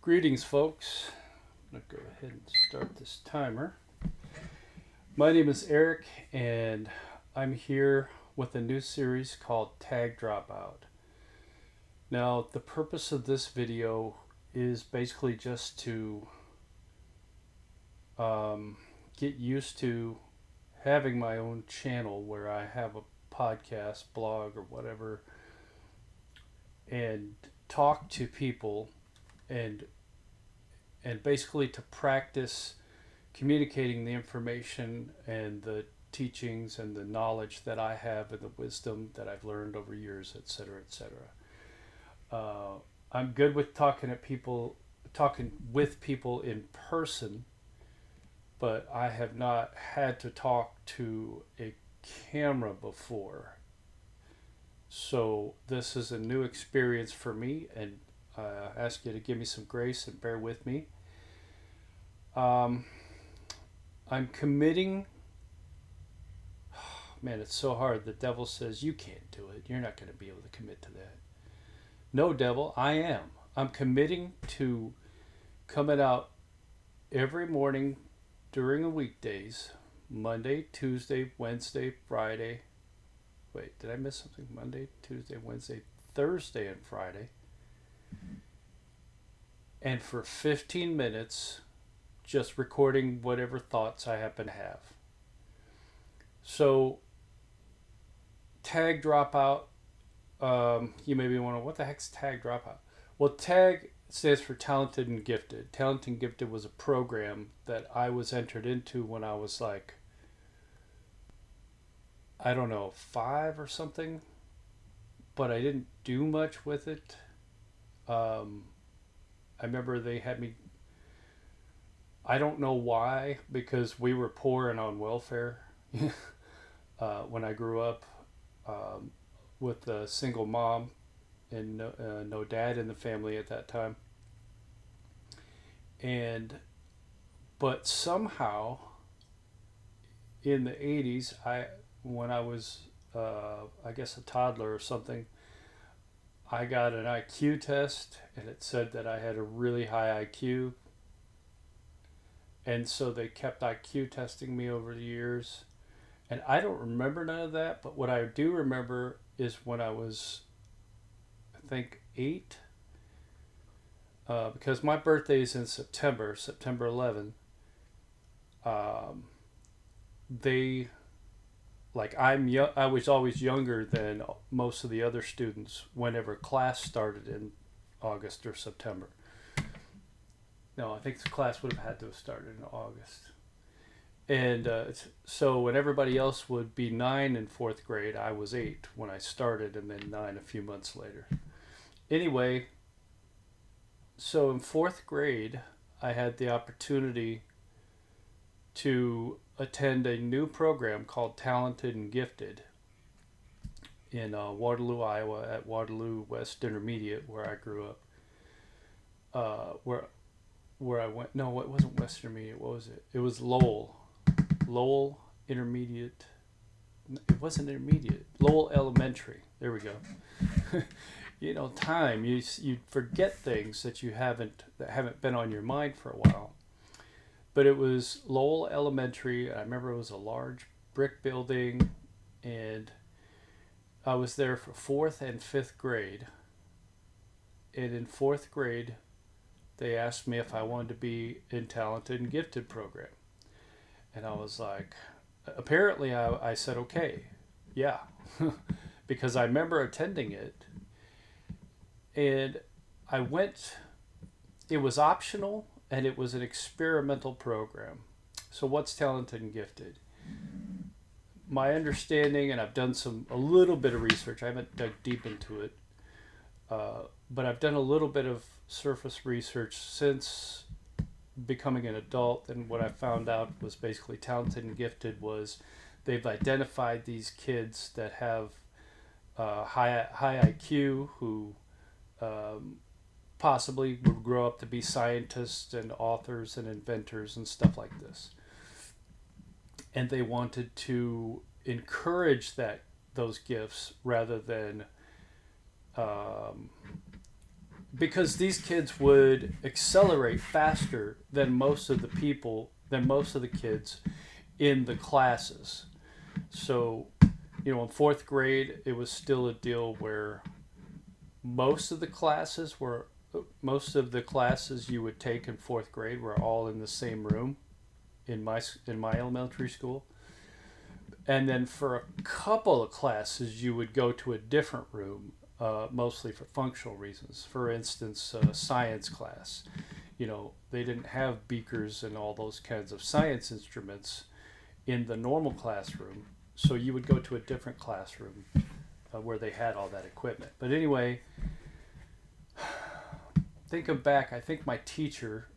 Greetings, folks. I'm going to go ahead and start this timer. My name is Eric, and I'm here with a new series called Tag Dropout. Now, the purpose of this video is basically just to get used to having my own channel where I have a podcast, blog, or whatever, and talk to people and basically to practice communicating the information and the teachings and the knowledge that I have and the wisdom that I've learned over years, etc., etc. I'm good with talking with people in person, but I have not had to talk to a camera before. So this is a new experience for me, and I ask you to give me some grace and bear with me. I'm committing. Man, it's so hard. The devil says, you can't do it. You're not going to be able to commit to that. No, devil, I am. I'm committing to coming out every morning during the weekdays, Monday, Tuesday, Wednesday, Friday. Wait, did I miss something? Monday, Tuesday, Wednesday, Thursday, and Friday. And for 15 minutes, just recording whatever thoughts I happen to have. So, tag dropout, you may be wondering, what the heck's tag dropout? Well, tag stands for talented and gifted. Talented and gifted was a program that I was entered into when I was like, I don't know, 5 or something, but I didn't do much with it. I remember they had me, I don't know why, because we were poor and on welfare when I grew up, with a single mom and no dad in the family at that time. But somehow in the 80s, when I was, I guess, a toddler or something, I got an IQ test and it said that I had a really high IQ. And so they kept IQ testing me over the years. And I don't remember none of that, but what I do remember is when I was, I think, 8, because my birthday is in September 11th. They, like, I was always younger than most of the other students whenever class started in August or September. No, I think the class would have had to have started in August. And so when everybody else would be 9 in 4th grade, I was 8 when I started, and then 9 a few months later. Anyway, so in 4th grade, I had the opportunity to attend a new program called Talented and Gifted in Waterloo, Iowa, at Waterloo West Intermediate, where I grew up. Where I went. No, it wasn't West Intermediate. What was it? It was Lowell Intermediate. It wasn't intermediate. Lowell Elementary. There we go. Time you forget things that haven't been on your mind for a while. But it was Lowell Elementary. I remember it was a large brick building, and I was there for 4th and 5th grade. And in 4th grade, they asked me if I wanted to be in Talented and Gifted program. And I was like, apparently I said, okay, yeah. Because I remember attending it. And I went, it was optional, and it was an experimental program. So what's Talented and Gifted? My understanding, and I've done a little bit of research, I haven't dug deep into it, but I've done a little bit of surface research since becoming an adult, and what I found out was basically Talented and Gifted was they've identified these kids that have high IQ who possibly would grow up to be scientists and authors and inventors and stuff like this. And they wanted to encourage those gifts rather than because these kids would accelerate faster than most of the kids in the classes. So, in fourth grade, it was still a deal where most of the classes you would take in fourth grade were all in the same room in my elementary school. And then for a couple of classes, you would go to a different room, mostly for functional reasons. For instance, science class. They didn't have beakers and all those kinds of science instruments in the normal classroom. So you would go to a different classroom where they had all that equipment. But anyway, thinking back, I think my teacher,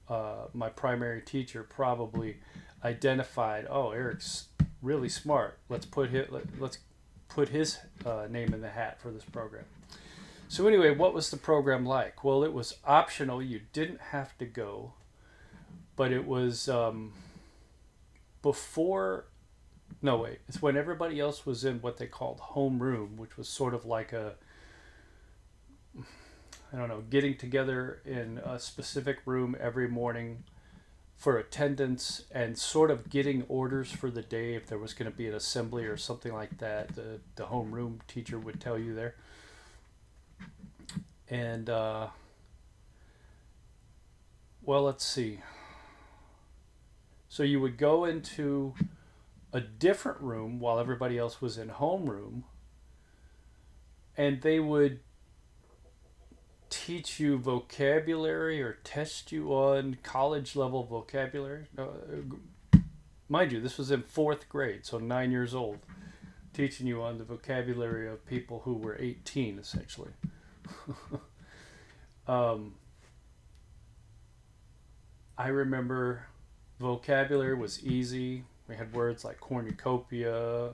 my primary teacher, probably identified, oh, Eric's really smart. Let's put his name in the hat for this program. So anyway, what was the program like? Well, it was optional. You didn't have to go, but it was it's when everybody else was in what they called homeroom, which was sort of like getting together in a specific room every morning for attendance and sort of getting orders for the day. If there was going to be an assembly or something like that, the homeroom teacher would tell you there. And, let's see. So you would go into a different room while everybody else was in homeroom, and they would teach you vocabulary or test you on college level vocabulary. Mind you, this was in fourth grade, so 9 years old, teaching you on the vocabulary of people who were 18, essentially. I remember vocabulary was easy. We had words like cornucopia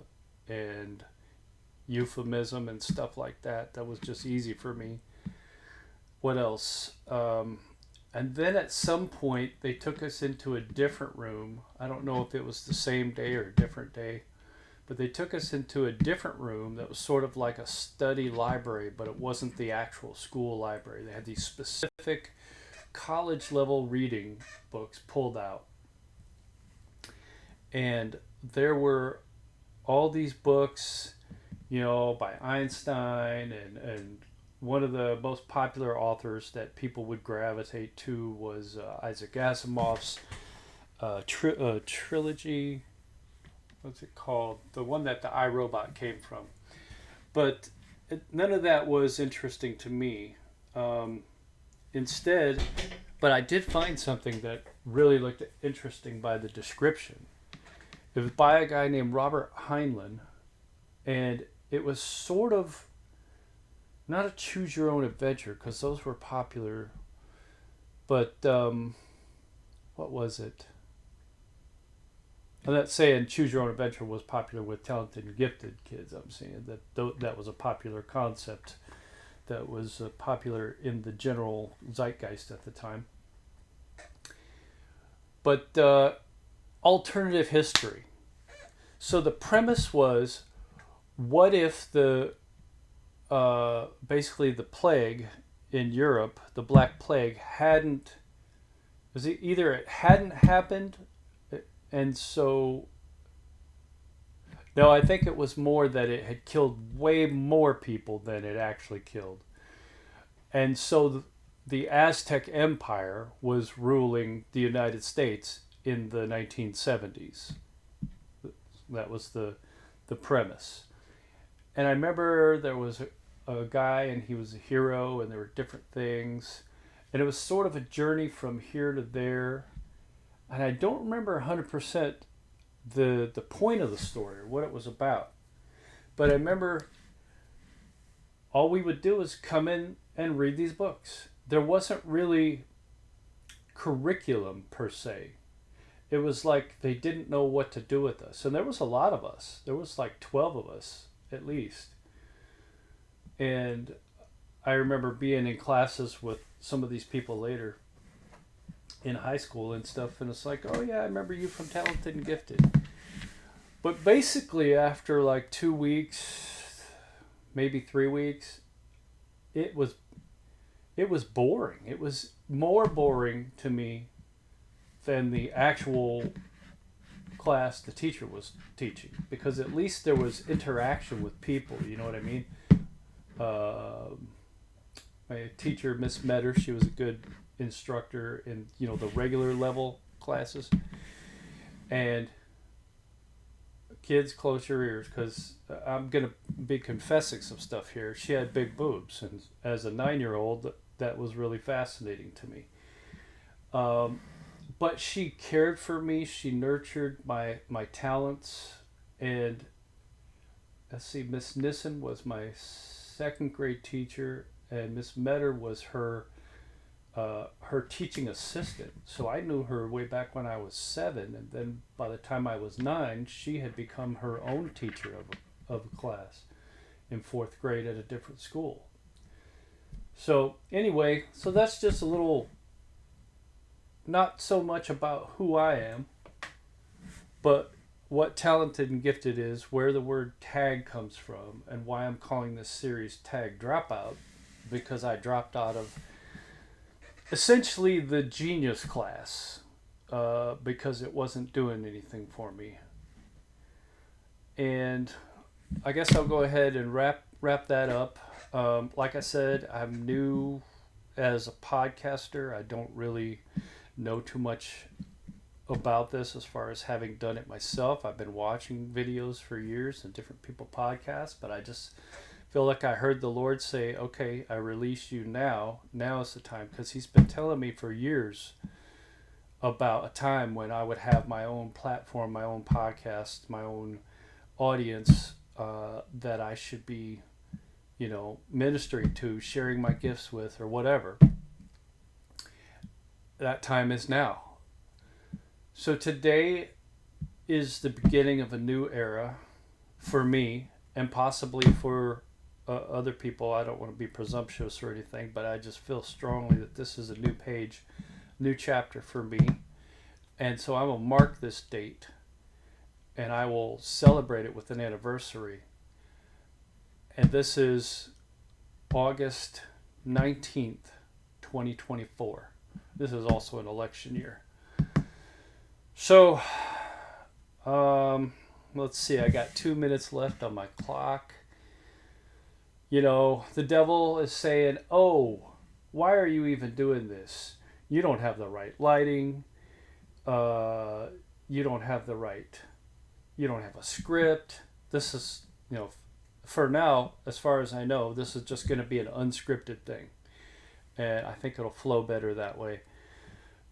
and euphemism and stuff like that. That was just easy for me. What else? And then at some point, they took us into a different room. I don't know if it was the same day or a different day, but they took us into a different room that was sort of like a study library, but it wasn't the actual school library. They had these specific college level reading books pulled out. And there were all these books, by Einstein, and one of the most popular authors that people would gravitate to was Isaac Asimov's trilogy. What's it called? The one that the iRobot came from. But none of that was interesting to me. Instead, but I did find something that really looked interesting by the description. It was by a guy named Robert Heinlein, and it was sort of not a choose your own adventure, because those were popular, but what was it? I'm not saying choose your own adventure was popular with talented and gifted kids. I'm saying that was a popular concept that was popular in the general zeitgeist at the time. But alternative history. So the premise was, what if basically the plague in Europe, the Black Plague, either it hadn't happened, and so, no, I think it was more that it had killed way more people than it actually killed. And so the Aztec Empire was ruling the United States in the 1970s. That was the premise. And I remember there was a guy, and he was a hero, and there were different things. And it was sort of a journey from here to there. And I don't remember 100% the point of the story or what it was about. But I remember all we would do is come in and read these books. There wasn't really curriculum per se. It was like they didn't know what to do with us. And there was a lot of us. There was like 12 of us at least. And I remember being in classes with some of these people later in high school and stuff, and it's like, oh yeah, I remember you from Talented and Gifted. But basically after like 2 weeks, maybe 3 weeks, it was it was boring. It was more boring to me than the actual class the teacher was teaching, because at least there was interaction with people. You know what I mean? Uh, my teacher, Miss Metter, she was a good instructor in the regular level classes. And kids, close your ears, because I'm gonna be confessing some stuff here. She had big boobs, and as a 9-year-old, that was really fascinating to me. Um, but she cared for me. She nurtured my talents, and let's see, Miss Nissen was my second grade teacher, and Miss Metter was her teaching assistant. So I knew her way back when I was 7, and then by the time I was 9, she had become her own teacher of a class in 4th grade at a different school. So anyway, so that's just a little, not so much about who I am, but what talented and gifted is, where the word tag comes from, and why I'm calling this series Tag Dropout, because I dropped out of essentially the genius class because it wasn't doing anything for me. And I guess I'll go ahead and wrap that up. Like I said, I'm new as a podcaster. I don't really know too much about this as far as having done it myself. I've been watching videos for years and different people podcasts, but I just feel like I heard the Lord say, okay, I release you now. Now is the time, because he's been telling me for years about a time when I would have my own platform, my own podcast, my own audience that I should be, ministering to, sharing my gifts with, or whatever. That time is now. So today is the beginning of a new era for me, and possibly for other people. I don't want to be presumptuous or anything, but I just feel strongly that this is a new page, new chapter for me. And so I will mark this date, and I will celebrate it with an anniversary. And this is August 19th, 2024. This is also an election year. So, let's see, I got 2 minutes left on my clock. The devil is saying, oh, why are you even doing this? You don't have the right lighting. You don't have a script. This is, for now, as far as I know, this is just going to be an unscripted thing. And I think it'll flow better that way.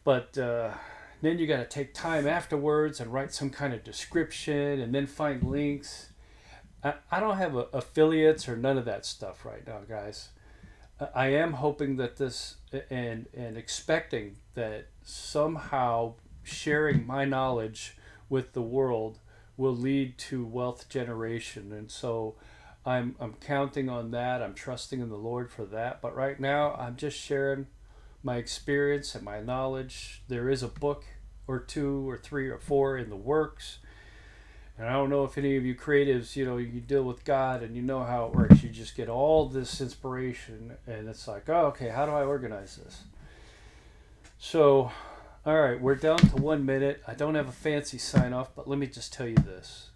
But then you got to take time afterwards and write some kind of description and then find links. I don't have affiliates or none of that stuff right now, guys. I am hoping that this and expecting that somehow sharing my knowledge with the world will lead to wealth generation. And so I'm counting on that. I'm trusting in the Lord for that. But right now, I'm just sharing my experience and my knowledge. There is a book or 2 or 3 or 4 in the works. And I don't know if any of you creatives, you deal with God and you know how it works. You just get all this inspiration and it's like, oh, okay, how do I organize this? So, all right, we're down to 1 minute. I don't have a fancy sign off, but let me just tell you this.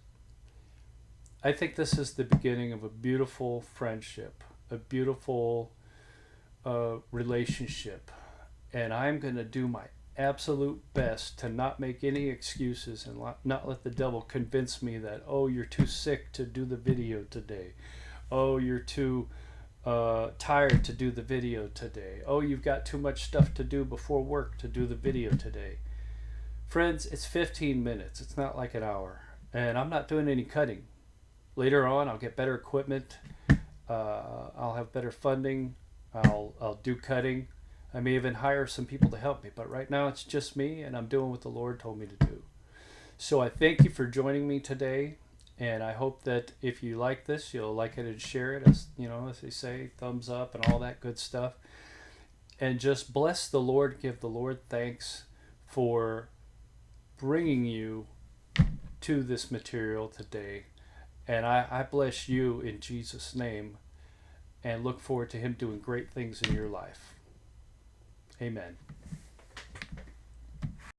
I think this is the beginning of a beautiful friendship, a beautiful relationship. And I'm going to do my absolute best to not make any excuses and not let the devil convince me that, oh, you're too sick to do the video today. Oh, you're too tired to do the video today. Oh, you've got too much stuff to do before work to do the video today. Friends, it's 15 minutes. It's not like an hour. And I'm not doing any cutting. Later on, I'll get better equipment. I'll have better funding. I'll do cutting. I may even hire some people to help me, but right now it's just me, and I'm doing what the Lord told me to do. So I thank you for joining me today, and I hope that if you like this, you'll like it and share it, as they say, thumbs up and all that good stuff. And just bless the Lord, give the Lord thanks for bringing you to this material today. And I bless you in Jesus' name. and look forward to him doing great things in your life. Amen.